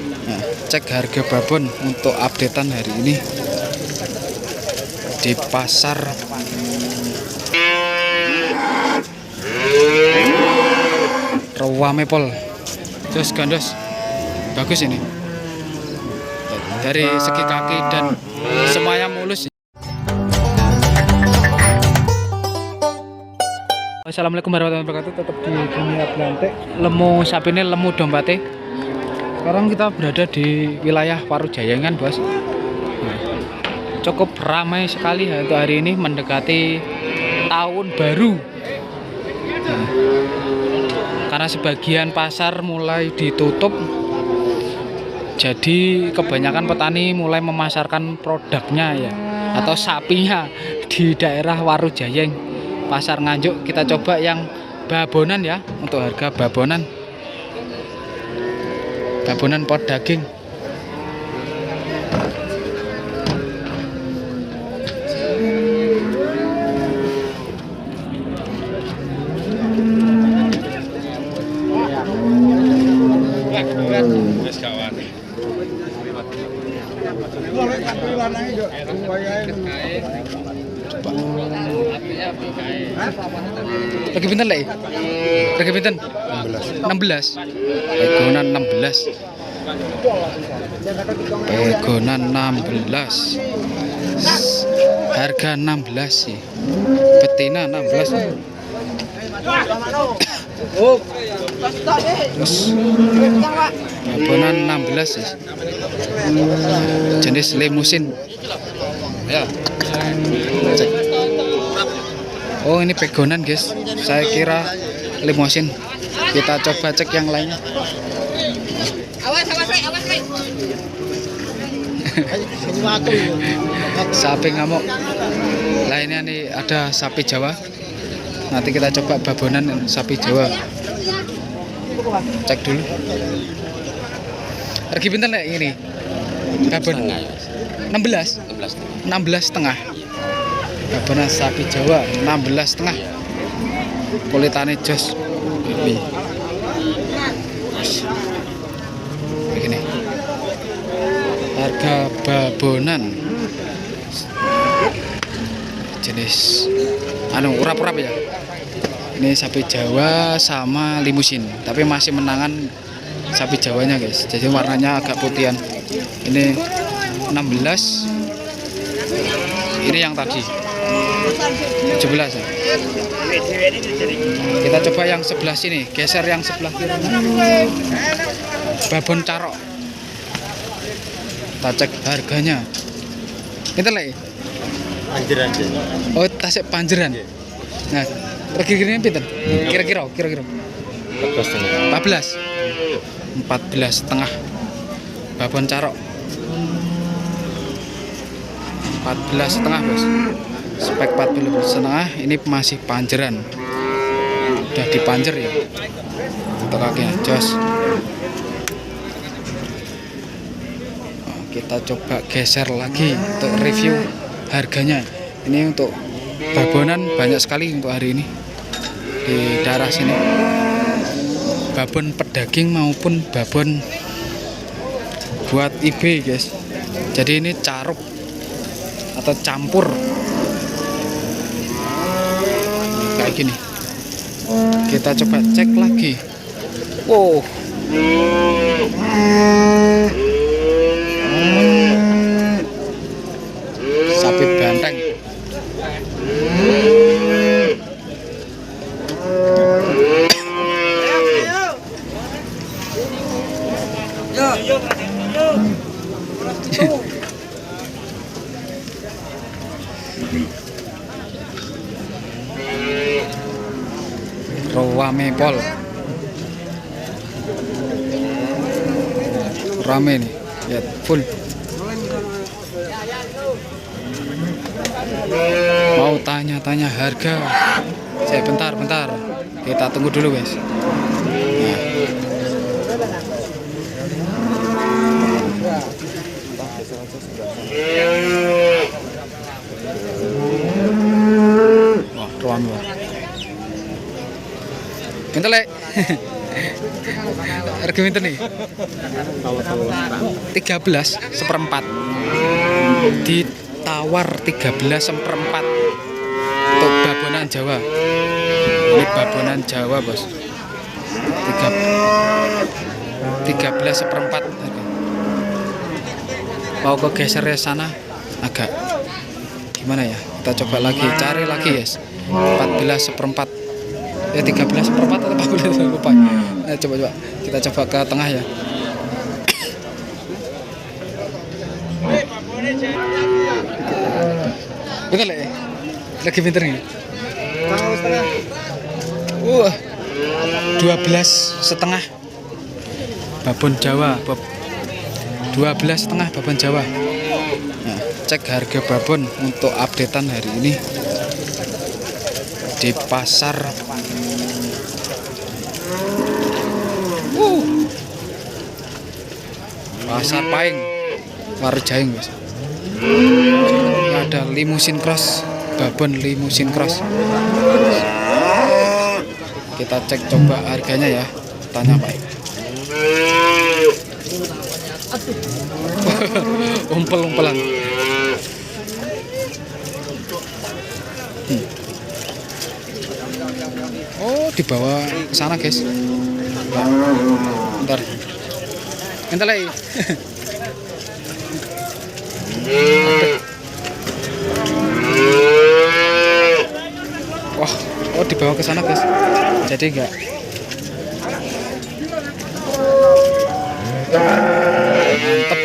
Nah, cek harga babon untuk updatean hari ini di pasar Rawamepol. Jos gandos, bagus ini. Dari segi kaki dan semuanya mulus. Assalamualaikum warahmatullahi wabarakatuh. Tetap di dunia Blantek. Lemu sapi ini lemu dompate. Sekarang kita berada di wilayah Warujayangan, bos. Nah, cukup ramai sekali ya untuk hari ini mendekati tahun baru. Nah, karena sebagian pasar mulai ditutup, jadi kebanyakan petani mulai memasarkan produknya ya atau sapinya di daerah Warujayeng, pasar Nganjuk. Kita coba yang babonan ya, untuk harga babonan pot daging. Lagi pinten lek? Lagi pinten? 16. Pegonan 16. Pegonan 16. Harga 16 sih. Betina 16. Terus pegonan 16 sih. Jenis limusin. Ya. Cek. Oh, ini pegonan, guys. Saya kira limusin. Kita coba cek yang lainnya. Awas. Sapi ngamuk. Lainnya nih ada sapi Jawa. Nanti kita coba babonan sapi Jawa. Cek dulu. Harga pinten nek ini? Babon 16. 16 setengah. Babonan sapi Jawa 16 setengah. Kulitane jos. Begini. Harga babonan jenis urap-urap ya. Ini sapi Jawa sama limusin, tapi masih menangan sapi Jawanya, guys. Jadi warnanya agak putihan. Ini 16. Ini yang tadi 17 ya. Kita coba yang sebelah sini, geser yang sebelah kiri. Babon carok. Kita cek harganya. Kita lagi panjeran. Oh, tasik panjeran. Nah, kira-kira pinten? Kira-kira 14 setengah. Babon carok 14 setengah, bos. Spek 14 setengah. Ini masih panjeran. Udah dipanjer ya. Untuk kakinya jos. Kita coba geser lagi untuk review harganya. Ini untuk babonan banyak sekali untuk hari ini di daerah sini. Babon pedaging maupun babon buat IB, guys. Jadi ini caruk atau campur kayak gini. Kita coba cek lagi. Wow. Sapi banteng. Rawamepol. Rame nih, ya full. Mau tanya-tanya harga? Saya bentar. Kita tunggu dulu, guys. Nah. Wah, ruang. Bentar, Lek. Harga pinten nih? 13 seperempat. Ditawar 13 seperempat. Untuk babonan Jawa. Ini babonan Jawa, Bos. 13 seperempat. Mau ke geser sana agak gimana ya? Kita coba lagi, cari lagi, yes. 14 seperempat. 13 seperempat atau 14 seperempat. Nah, coba kita coba ke tengah ya. Betul ya? Lagi pinter nih. 12 setengah babon Jawa, 12 setengah babon Jawa. Nah, cek harga babon untuk updatean hari ini di pasar Pasar Paing Warujaing, guys. Ada limusin cross, babon limusin cross. Kita cek coba harganya ya, tanya Pak. Umpel-umpelan. Oh, dibawa ke sana, guys. Bentar. Bentar lagi. Oh, dibawa ke sana, guys. Jadi enggak. Mantep.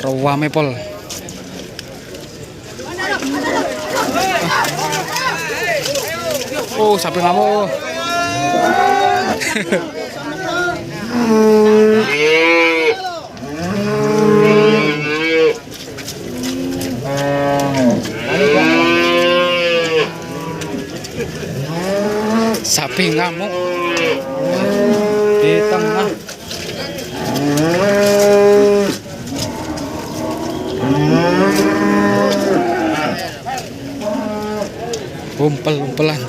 Rawa mepol. Oh, sapi ngamuk. Sapi ngamuk di tengah. Umpel-umpelan.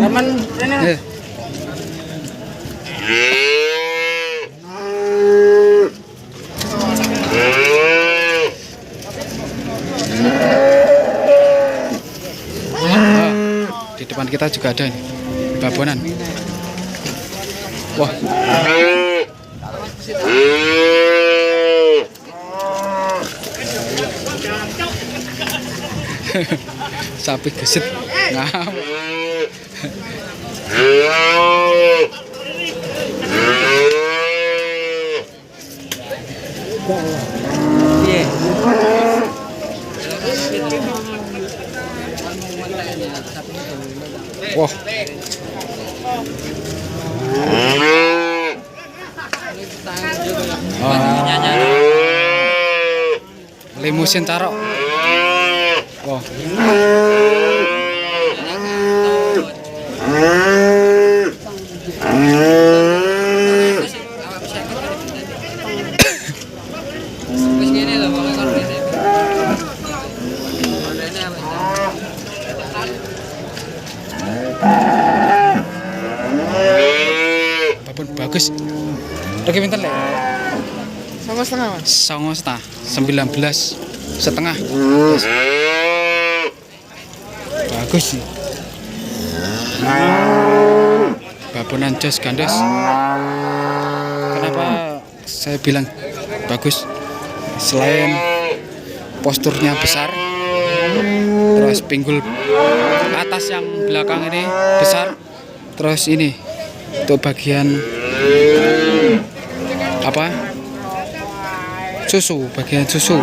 Saman ini. Di depan kita juga ada nih babonan. Wah. Sapi gesit ngamuk. Wah. Limusin carok. Wah. Babon bagus. Oke, pinter le. 9,5 Mas. 19 setengah. Bagus sih. Babonan jos gandos. Kenapa saya bilang bagus? Selain posturnya besar, terus pinggul atas yang belakang ini besar, terus ini untuk bagian apa? Susu, bagian susu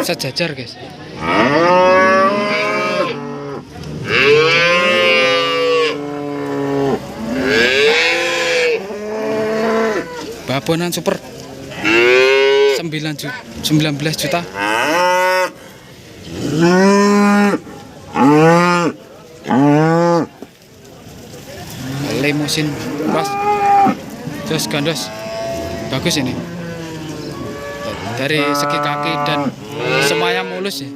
sejajar, guys. Babonan super 19 juta. Limusin, Bos. Jos gandos. Bagus ini. Dari segi kaki dan semuanya mulus ya.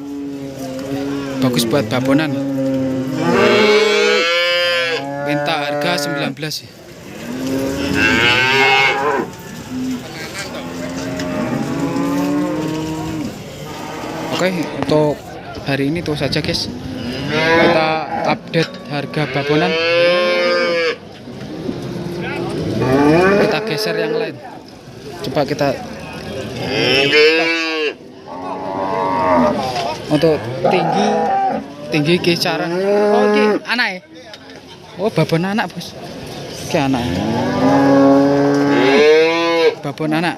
Bagus buat babonan. Minta harga 19 ya. Oke, untuk hari ini itu saja guys. Kita update harga babonan. Kita geser yang lain. Coba kita untuk tinggi kisaran. Oh, ini anak ya? Oh, babon anak bos. Ini anak. Babon anak.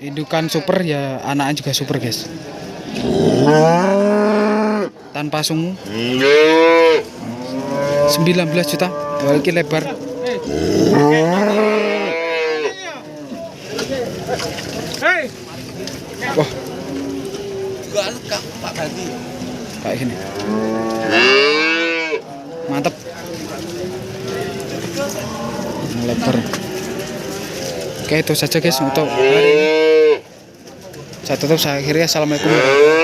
Indukan super ya, anaknya juga super guys. Tanpa sungu. 19 juta. Oh, ini lebar. Wah. Kayak gini. Mantap. Lebar. Oke, itu saja guys untuk hari ini. Saya tutup, saya akhiri. Assalamualaikum warahmatullahi wabarakatuh.